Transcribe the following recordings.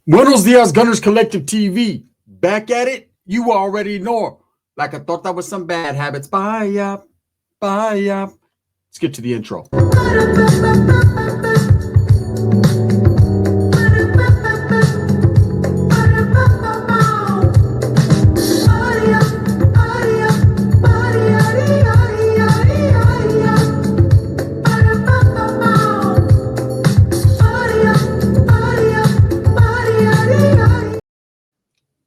Buenos dias, Gunners Collective TV. Back at it, you already know. Like I thought that was some bad habits. Bye up, bye up. Let's get to the intro.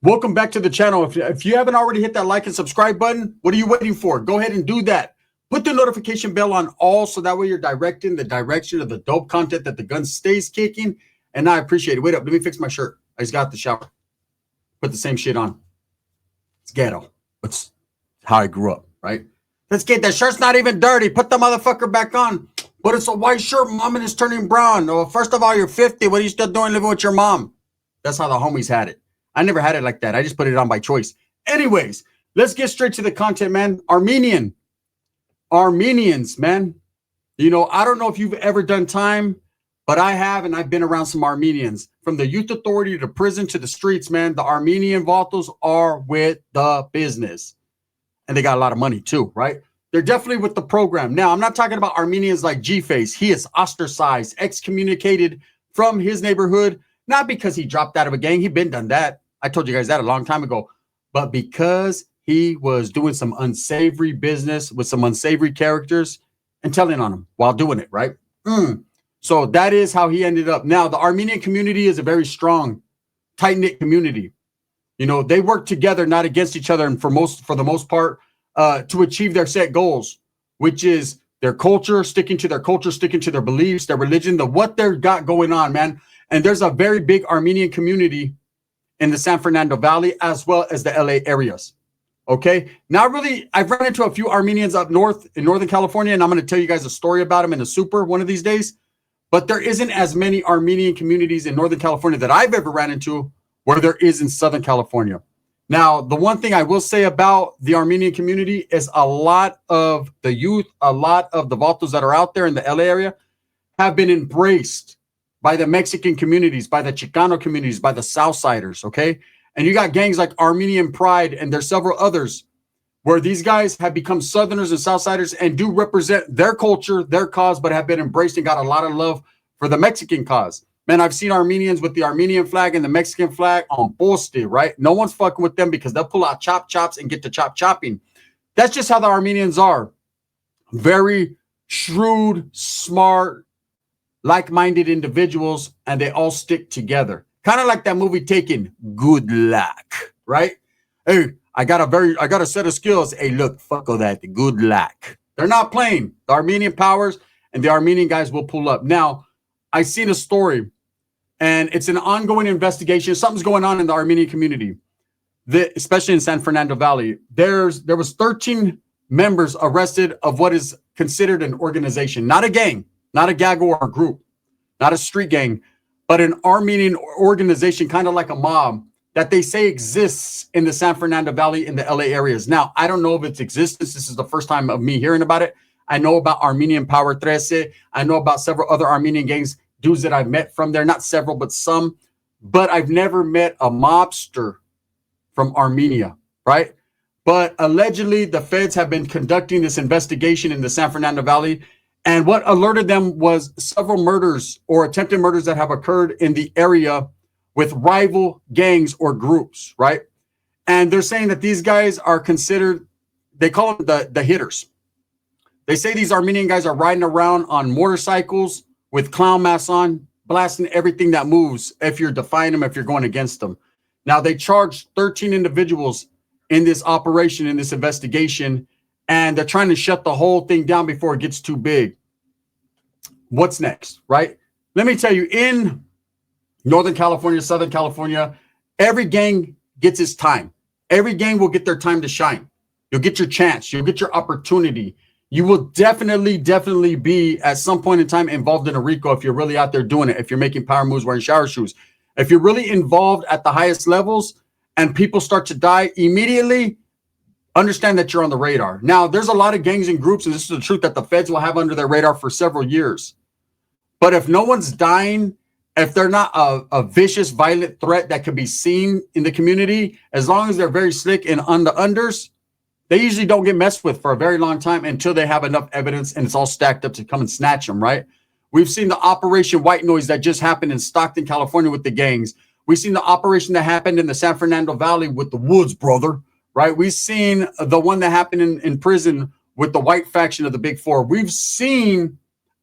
Welcome back to the channel. If you haven't already hit that like and subscribe button, what are you waiting for? Go ahead and do that. Put the notification bell on all so that way you're directing the direction of the dope content that the gun stays kicking. And I appreciate it. Wait up. Let me fix my shirt. I just got the shower. Put the same shit on. It's ghetto. It's how I grew up, right? Let's get that shirt's not even dirty. Put the motherfucker back on. But it's a white shirt. Mom, and it's turning brown. Well, first of all, you're 50. What are you still doing living with your mom? That's how the homies had it. I never had it like that. I just put it on by choice. Anyways, let's get straight to the content, man. Armenians, man. You know, I don't know if you've ever done time, but I have, and I've been around some Armenians. From the youth authority to prison to the streets, man, the Armenian VTOs are with the business. And they got a lot of money too, right? They're definitely with the program. Now, I'm not talking about Armenians like G-Face. He is ostracized, excommunicated from his neighborhood, not because he dropped out of a gang. He'd been done that. I told you guys that a long time ago, but because he was doing some unsavory business with some unsavory characters and telling on them while doing it, right? So that is how he ended up. Now, the Armenian community is a very strong, tight-knit community. You know, they work together, not against each other, and for the most part, to achieve their set goals, which is their culture, sticking to their culture, sticking to their beliefs, their religion, what they've got going on, man. And there's a very big Armenian community in the San Fernando Valley, as well as the LA areas. Okay. Now, really, I've run into a few Armenians up north in Northern California, and I'm going to tell you guys a story about them in a super one of these days. But there isn't as many Armenian communities in Northern California that I've ever ran into where there is in Southern California. Now, the one thing I will say about the Armenian community is a lot of the youth, a lot of the VTOs that are out there in the LA area have been embraced by the Mexican communities, by the Chicano communities, by the Southsiders, okay? And you got gangs like Armenian Pride, and there's several others where these guys have become Southerners and Southsiders and do represent their culture, their cause, but have been embraced and got a lot of love for the Mexican cause. Man, I've seen Armenians with the Armenian flag and the Mexican flag on poste, right? No one's fucking with them because they'll pull out chops and get to chopping. That's just how the Armenians are. Very shrewd, smart, like-minded individuals, and they all stick together. Kind of like that movie Taken, Good Luck, right? Hey, I got a set of skills. Hey, look, fuck all that, good luck. They're not playing. The Armenian powers and the Armenian guys will pull up. Now, I seen a story, and it's an ongoing investigation. Something's going on in the Armenian community, especially in San Fernando Valley. There was 13 members arrested of what is considered an organization, not a gang, not a gag or a group, not a street gang, but an Armenian organization, kind of like a mob, that they say exists in the San Fernando Valley in the LA areas. Now, I don't know of its existence. This is the first time of me hearing about it. I know about Armenian Power 13. I know about several other Armenian gangs, dudes that I've met from there, not several, but some. But I've never met a mobster from Armenia, right? But allegedly, the feds have been conducting this investigation in the San Fernando Valley. And what alerted them was several murders or attempted murders that have occurred in the area with rival gangs or groups, right? And they're saying that these guys are considered, they call them the hitters. They say these Armenian guys are riding around on motorcycles with clown masks on, blasting everything that moves if you're defying them, if you're going against them. Now, they charged 13 individuals in this operation, in this investigation, and they're trying to shut the whole thing down before it gets too big. What's next, right? Let me tell you, in Northern California, Southern California, every gang gets its time. Every gang will get their time to shine. You'll get your chance. You'll get your opportunity. You will definitely be at some point in time involved in a RICO if you're really out there doing it, if you're making power moves wearing shower shoes. If you're really involved at the highest levels and people start to die immediately, understand that you're on the radar. Now, there's a lot of gangs and groups, and this is the truth, that the feds will have under their radar for several years. But if no one's dying if they're not a vicious, violent threat that can be seen in the community, as long as they're very slick and on the unders, they usually don't get messed with for a very long time until they have enough evidence and it's all stacked up to come and snatch them, right? We've seen the Operation White Noise that just happened in Stockton, California with the gangs. We've seen the operation that happened in the San Fernando Valley with the Woods, brother, right? We've seen the one that happened in prison with the white faction of the Big Four. We've seen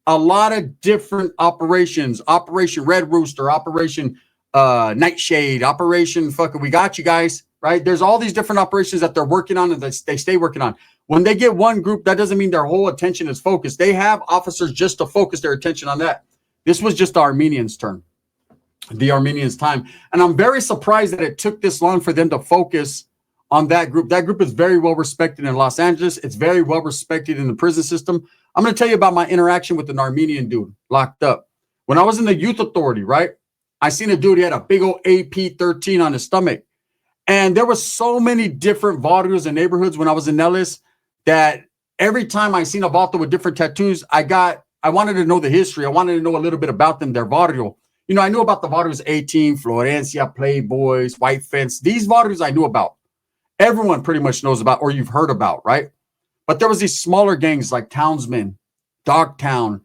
a lot of different operations, Operation Red Rooster, Operation Nightshade, Operation fucking, we got you guys, right? There's all these different operations that they're working on and they stay working on. When they get one group, that doesn't mean their whole attention is focused. They have officers just to focus their attention on that. This was just the Armenians' turn, the Armenians' time. And I'm very surprised that it took this long for them to focus on that group. That group is very well respected in Los Angeles. It's very well respected in the prison system. I'm going to tell you about my interaction with an Armenian dude locked up. When I was in the youth authority, right? I seen a dude, he had a big old AP-13 on his stomach. And there were so many different vatos in neighborhoods when I was in Nellis that every time I seen a vato with different tattoos, I wanted to know the history. I wanted to know a little bit about them, their vato. You know, I knew about the vatos 18, Florencia, Playboys, White Fence. These vatos I knew about. Everyone pretty much knows about, or you've heard about, right? But there was these smaller gangs like Townsman, Dogtown.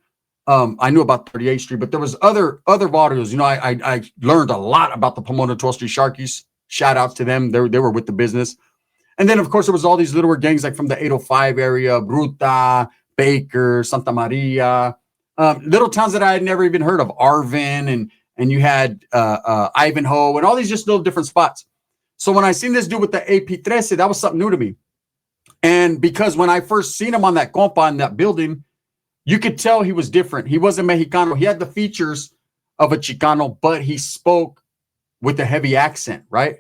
I knew about 38th Street, but there was other vatos. You know, I learned a lot about the Pomona 12th Street Sharkies. Shout out to them. They were with the business. And then, of course, there was all these littler gangs like from the 805 area, Bruta, Baker, Santa Maria, little towns that I had never even heard of, Arvin, and you had Ivanhoe, and all these just little different spots. So when I seen this dude with the AP-13, that was something new to me. And because when I first seen him on that compa in that building, you could tell he was different. He wasn't Mexicano. He had the features of a Chicano, but he spoke with a heavy accent, right?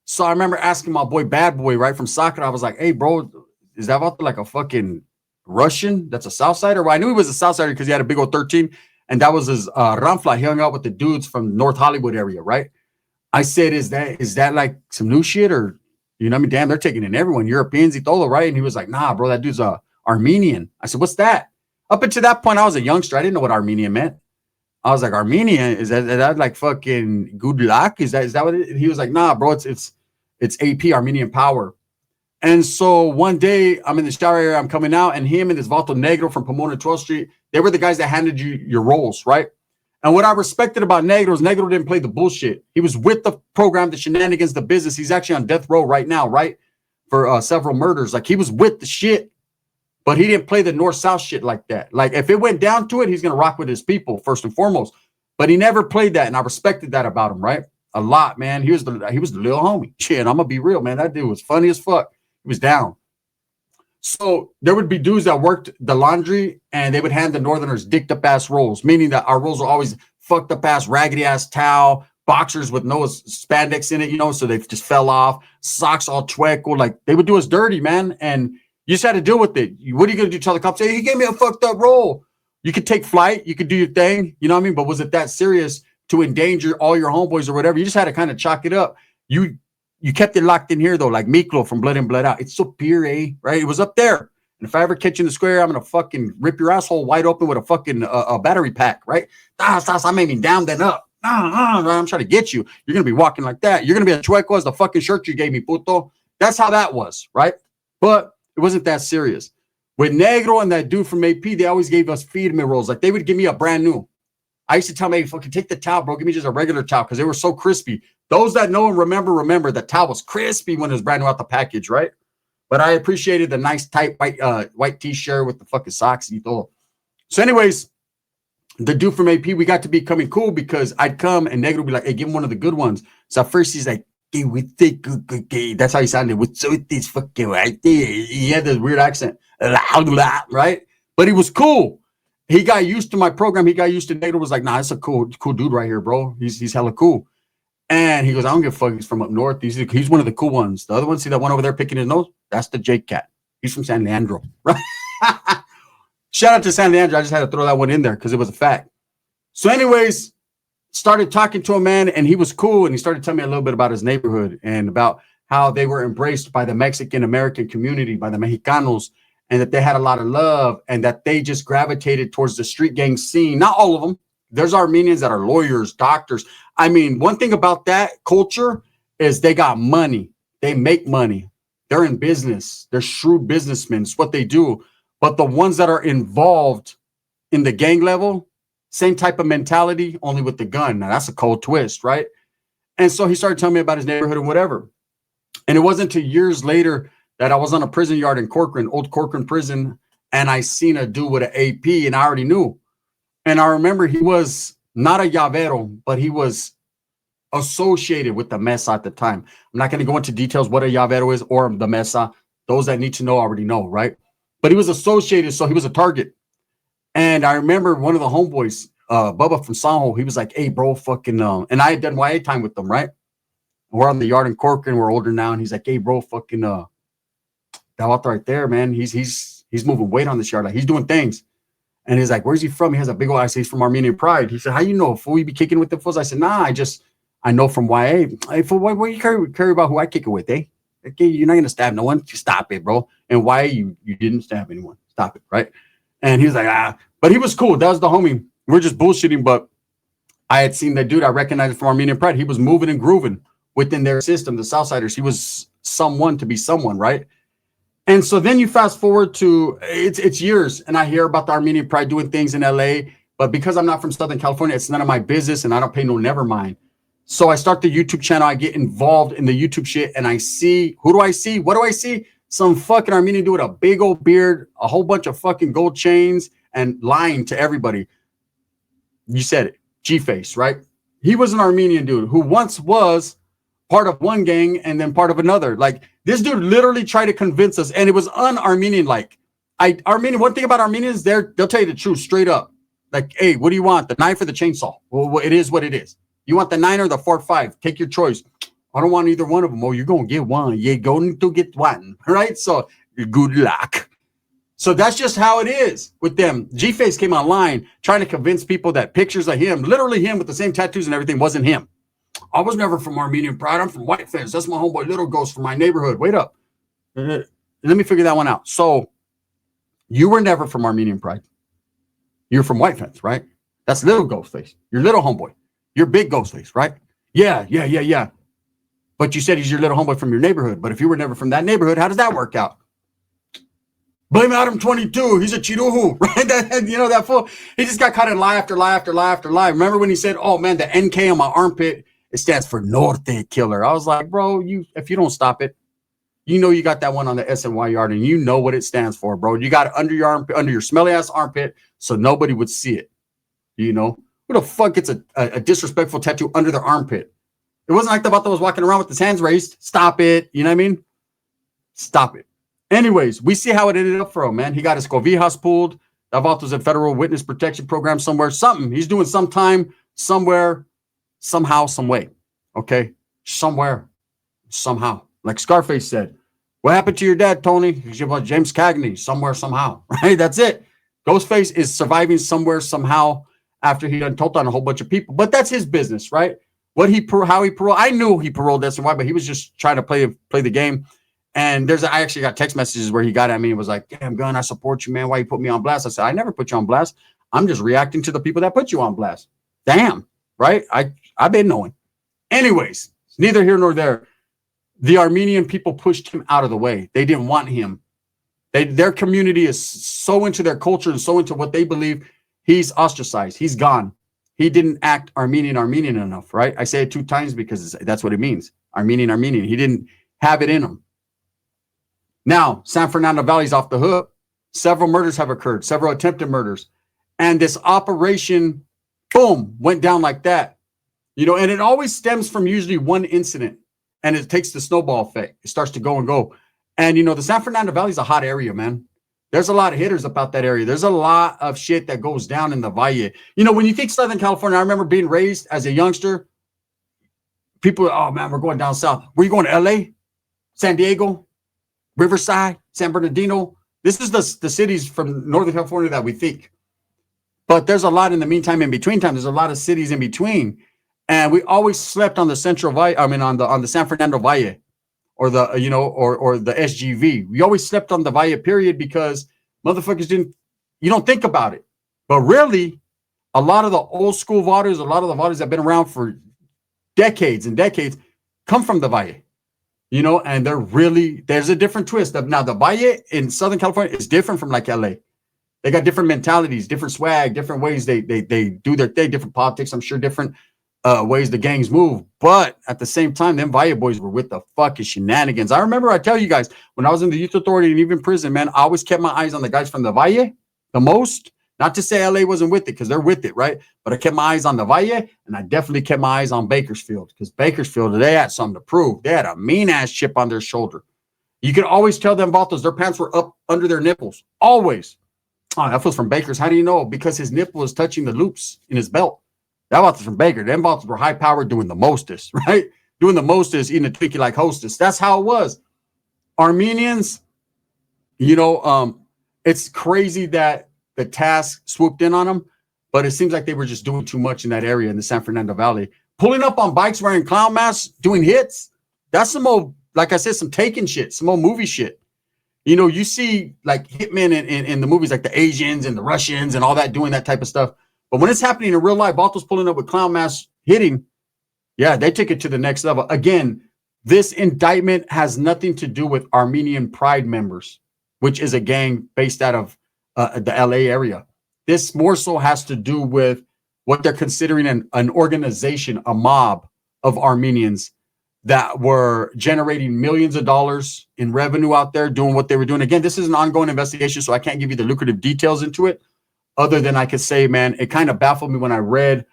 So I remember asking my boy Bad Boy, right, from soccer. I was like, hey, bro, is that about like a fucking Russian that's a Southsider? Well, I knew he was a Southsider because he had a big old 13, and that was his Ramfla. He hung out with the dudes from North Hollywood area, right? I said, is that like some new shit, or, you know what I mean? Damn, they're taking in everyone, Europeans y todo, right? And he was like, nah, bro, that dude's a Armenian. I said, what's that? Up until that point, I was a youngster. I didn't know what Armenian meant. I was like, Armenian, is that like fucking good luck? Is that what it? He was like, nah, bro, it's AP, Armenian power. And so one day I'm in the shower area, I'm coming out, and him and this Vato Negro from Pomona 12th Street, they were the guys that handed you your roles, right? And what I respected about Negro is Negro didn't play the bullshit. He was with the program, the shenanigans, the business. He's actually on death row right now, right? For several murders. Like, he was with the shit, but he didn't play the north-south shit like that. Like, if it went down to it, he's going to rock with his people first and foremost. But he never played that, and I respected that about him, right? A lot, man. He was the little homie. Shit, I'm going to be real, man. That dude was funny as fuck. He was down. So there would be dudes that worked the laundry, and they would hand the Northerners dicked up ass rolls, meaning that our rolls were always fucked up ass, raggedy ass towel, boxers with no spandex in it, you know, so they just fell off, socks all chueco. Like, they would do us dirty, man. And you just had to deal with it. What are you going to do? Tell the cops, hey, he gave me a fucked up roll. You could take flight. You could do your thing. You know what I mean? But was it that serious to endanger all your homeboys or whatever? You just had to kind of chalk it up. You kept it locked in here, though, like Miklo from Blood In, Blood Out. It's so pure, eh? Right? It was up there. And if I ever catch you in the square, I'm going to fucking rip your asshole wide open with a fucking a battery pack, right? I'm aiming down, then up. I'm trying to get you. You're going to be walking like that. You're going to be a chueco as the fucking shirt you gave me, puto. That's how that was, right? But it wasn't that serious. With Negro and that dude from AP, they always gave us feed me rolls. Like, they would give me a brand new. I used to tell me, hey, fucking take the towel, bro. Give me just a regular towel, because they were so crispy. Those that know and remember that towel was crispy when it was brand new out the package, right? But I appreciated the nice tight white t-shirt with the fucking socks and all. So anyways, the dude from AP, we got to becoming cool because I'd come and Negro would be like, hey, give him one of the good ones. So at first he's like, hey, with the that's how he sounded. With this fucking right there. He had this weird accent, right? But he was cool. He got used to my program. He got used to Negro. Was like, nah, that's a cool dude right here, bro. He's hella cool. And he goes, I don't give a fuck. He's from up north. He's one of the cool ones. The other one, see that one over there picking his nose? That's the Jake Cat. He's from San Leandro, right? Shout out to San Leandro. I just had to throw that one in there because it was a fact. So anyways, started talking to a man, and he was cool. And he started telling me a little bit about his neighborhood and about how they were embraced by the Mexican-American community, by the Mexicanos, and that they had a lot of love, and that they just gravitated towards the street gang scene. Not all of them. there's Armenians that are lawyers, doctors. I mean, one thing about that culture is they got money. They make money. They're in business. They're shrewd businessmen. It's what they do. But the ones that are involved in the gang level, same type of mentality, only with the gun. Now, that's a cold twist, right? And so he started telling me about his neighborhood and whatever. And it wasn't until years later that I was on a prison yard in Corcoran, old Corcoran prison, and I seen a dude with an AP, and I already knew. And I remember he was not a llavero, but he was associated with the mesa at the time. I'm not going to go into details what a llavero is or the mesa. Those that need to know already know, right? But he was associated, so he was a target. And I remember one of the homeboys, Bubba from Sanho, he was like, hey, bro, fucking, and I had done YA time with them, right? We're on the yard in Corcoran, we're older now, and he's like, hey, bro, fucking, that out right there, man, he's moving weight on this yard, like, he's doing things. And he's like, where's he from? He has a big old, I say, he's from Armenian Pride. He said, how you know, fool, you be kicking with the fools? I said, nah, I know from YA. Hey, fool, what you care about who I kick it with, eh? Okay, you're not going to stab no one. Stop it, bro. And YA, you didn't stab anyone. Stop it, right? And he was like, but he was cool. That was the homie. We're just bullshitting, but I had seen that dude. I recognized it from Armenian Pride. He was moving and grooving within their system, the Southsiders. He was someone to be someone, right? And so then you fast forward to, it's years, and I hear about the Armenian Pride doing things in LA, but because I'm not from Southern California, it's none of my business, and I don't pay no never mind. So I start the YouTube channel. I get involved in the YouTube shit, and I see, who do I see? What do I see? Some fucking Armenian dude with a big old beard, a whole bunch of fucking gold chains, and lying to everybody. You said it, G-Face, right? He was an Armenian dude who once was part of one gang and then part of another. Like, this dude literally tried to convince us, and it was un-Armenian. Like, one thing about Armenians, they'll tell you the truth straight up. Like, hey, what do you want? The knife or the chainsaw? Well, it is what it is. You want the 9 or the 4.5? Take your choice. I don't want either one of them. Oh, you're going to get one. You're going to get one, right? So good luck. So that's just how it is with them. G-Face came online trying to convince people that pictures of him, literally him with the same tattoos and everything, wasn't him. I was never from Armenian Pride. I'm from White Fence. That's my homeboy Little Ghost from my neighborhood. Wait up. Let me figure that one out. So you were never from Armenian Pride. You're from White Fence, right? That's Little Ghostface. Your little homeboy. You're big Ghostface, right? Yeah. But you said he's your little homeboy from your neighborhood. But if you were never from that neighborhood, how does that work out? Blame Adam 22. He's a chiruhu, right? That fool. He just got caught in lie after lie after lie after lie. Remember when he said, oh, man, the NK on my armpit, it stands for Norte Killer. I was like, bro, if you don't stop it, you got that one on the SNY yard, and you know what it stands for, bro. You got it under your armpit, under your smelly ass armpit, so nobody would see it. Who the fuck gets a disrespectful tattoo under their armpit? It wasn't like the vato was walking around with his hands raised. Stop it. You know what I mean? Stop it. Anyways, we see how it ended up for him, man. He got his covijas pulled. That vato's a federal witness protection program somewhere. Something. He's doing some time, somewhere, somehow, some way. Okay? Somewhere, somehow. Like Scarface said, what happened to your dad, Tony? He's about James Cagney. Somewhere, somehow. Right? That's it. Ghostface is surviving somewhere, somehow, after he done told on a whole bunch of people. But that's his business, right? How he paroled. I knew he paroled SNY, but he was just trying to play the game. And I actually got text messages where he got at me and was like, damn, Gun, I support you, man. Why you put me on blast? I said, I never put you on blast. I'm just reacting to the people that put you on blast. Damn, right? I've been knowing. Anyways, neither here nor there. The Armenian people pushed him out of the way. They didn't want him. Their community is so into their culture and so into what they believe. He's ostracized. He's gone. He didn't act Armenian enough, right? I say it 2 times because that's what it means. Armenian. He didn't have it in him. Now, San Fernando Valley's off the hook. Several murders have occurred, several attempted murders. And this operation, boom, went down like that. And it always stems from usually one incident. And it takes the snowball effect. It starts to go and go. And, the San Fernando Valley is a hot area, man. There's a lot of hitters about that area. There's a lot of shit that goes down in the Valle. When you think Southern California, I remember being raised as a youngster. People, oh, man, we're going down south. Were you going to LA? San Diego? Riverside? San Bernardino? This is the cities from Northern California that we think. But there's a lot in the meantime, in between time. There's a lot of cities in between. And we always slept on the Central Valle, on the San Fernando Valle. Or the, or the SGV. We always slept on the Valle period because motherfuckers you don't think about it. But really, a lot of the old school Vatos, a lot of the Vatos that have been around for decades and decades come from the Valle, you know, and there's a different twist. Now, the Valle in Southern California is different from like LA. They got different mentalities, different swag, different ways they do their thing, different politics. I'm sure different ways the gangs move. But at the same time, them Valle boys were with the fucking shenanigans. I remember, I tell you guys, when I was in the youth authority and even prison, man, I always kept my eyes on the guys from the Valle the most. Not to say LA wasn't with it, because they're with it, right? But I kept my eyes on the Valle, and I definitely kept my eyes on Bakersfield, because Bakersfield, they had something to prove. They had a mean-ass chip on their shoulder. You could always tell them Vatos, their pants were up under their nipples. Always. Oh, that was from Baker's. How do you know? Because his nipple is touching the loops in his belt. That was from Baker. Them Vatos were high-powered doing the mostest, right? Doing the mostest, eating a Twinkie like hostess. That's how it was. Armenians, you know, it's crazy that the task swooped in on them, but it seems like they were just doing too much in that area in the San Fernando Valley. Pulling up on bikes wearing clown masks, doing hits. That's some old, like I said, some Taken shit, some old movie shit. You know, you see like Hitmen in the movies, like the Asians and the Russians and all that doing that type of stuff. But when it's happening in real life, Vatos pulling up with clown masks hitting, yeah, they took it to the next level. Again, this indictment has nothing to do with Armenian Pride members, which is a gang based out of the LA area. This more so has to do with what they're considering an organization, a mob of Armenians that were generating millions of dollars in revenue out there doing what they were doing. Again, this is an ongoing investigation, so I can't give you the lucrative details into it, other than I could say, man, it kind of baffled me when I read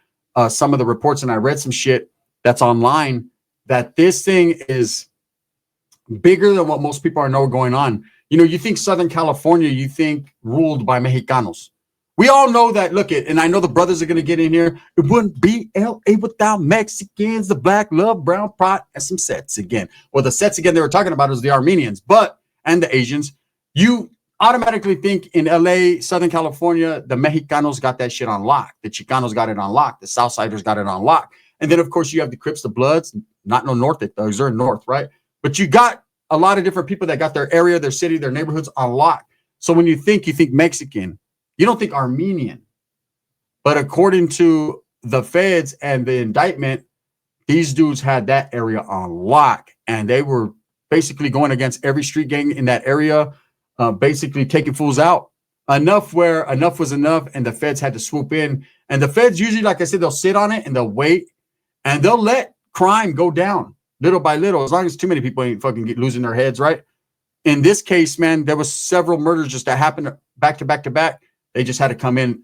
some of the reports and I read some shit that's online, that this thing is bigger than what most people know going on. You know, you think Southern California, you think ruled by Mexicanos. We all know that. Look at, and I know the brothers are going to get in here. It wouldn't be LA without Mexicans, the black love, brown pride, and some sets again. Well, the sets again they were talking about is the Armenians, and the Asians. You automatically think in LA, Southern California, the Mexicanos got that shit on lock. The Chicanos got it on lock. The Southsiders got it on lock. And then, of course, you have the Crips, the Bloods, not no North, those are North, right? But you got a lot of different people that got their area, their city, their neighborhoods on lock. So when you think Mexican, you don't think Armenian. But according to the feds and the indictment, these dudes had that area on lock, and they were basically going against every street gang in that area, basically taking fools out. Enough where enough was enough, and the feds had to swoop in. And the feds usually, like I said, they'll sit on it and they'll wait, and they'll let crime go down little by little, as long as too many people ain't fucking losing their heads, right? In this case, man, there was several murders just that happened back to back to back. They just had to come in,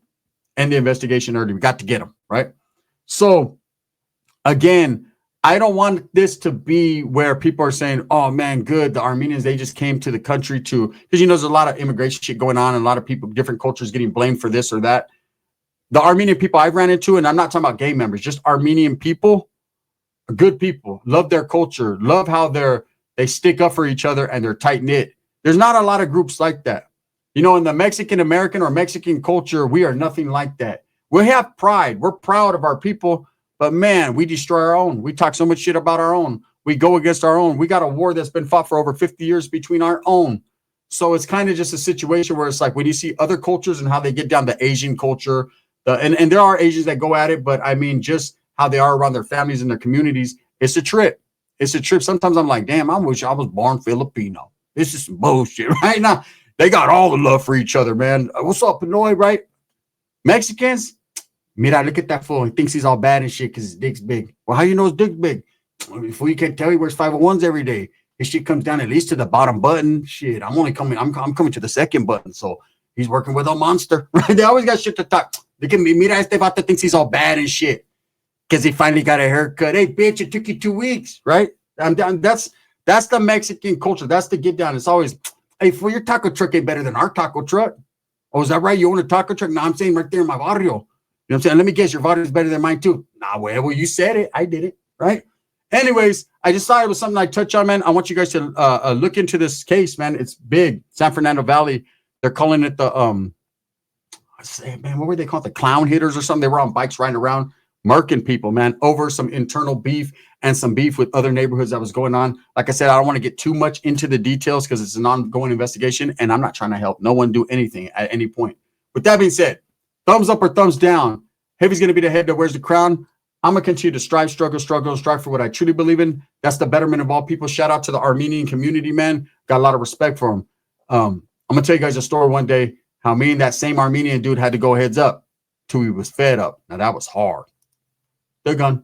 end the investigation early. We got to get them, right? So, again, I don't want this to be where people are saying, oh, man, good, the Armenians, they just came to the country to, because, you know, there's a lot of immigration shit going on and a lot of people, different cultures getting blamed for this or that. The Armenian people I've ran into, and I'm not talking about gay members, just Armenian people, good people, love their culture, love how they stick up for each other and they're tight-knit. There's not a lot of groups like that. You know, in the Mexican American or Mexican culture, we are nothing like that. We have pride. We're proud of our people, but man, we destroy our own. We talk so much shit about our own. We go against our own. We got a war that's been fought for over 50 years between our own. So it's kind of just a situation where it's like when you see other cultures and how they get down to Asian culture, and there are Asians that go at it, but I mean, just how they are around their families and their communities, it's a trip. It's a trip. Sometimes I'm like, damn, I wish I was born Filipino. This is some bullshit right now. They got all the love for each other, man. What's up, Pinoy, right? Mexicans, mira, look at that fool. He thinks he's all bad and shit because his dick's big. Well, how you know his dick's big? Fool, you can't tell he wears 501s every day. His shit comes down at least to the bottom button. Shit, I'm coming to the second button. So he's working with a monster, right? They always got shit to talk. Look at me. Mira, este vato thinks he's all bad and shit because he finally got a haircut. Hey, bitch, it took you 2 weeks, right? That's the Mexican culture. That's the get down. It's always, hey, for your taco truck ain't better than our taco truck. Oh, is that right? You own a taco truck? No, I'm saying right there in my barrio. You know what I'm saying? Let me guess, your barrio is better than mine too. Nah, well, you said it. I did it, right? Anyways, I just thought it was something I'd touch on, man. I want you guys to look into this case, man. It's big. San Fernando Valley. They're calling it the, man, what were they called? The clown hitters or something? They were on bikes riding around, murking people, man, over some internal beef and some beef with other neighborhoods that was going on. Like I said, I don't want to get too much into the details because it's an ongoing investigation, and I'm not trying to help no one do anything at any point. With that being said, thumbs up or thumbs down. Heavy's going to be the head that wears the crown. I'm going to continue to strive for what I truly believe in. That's the betterment of all people. Shout out to the Armenian community, man. Got a lot of respect for them. I'm going to tell you guys a story one day how me and that same Armenian dude had to go heads up till he was fed up. Now, that was hard. They're gone.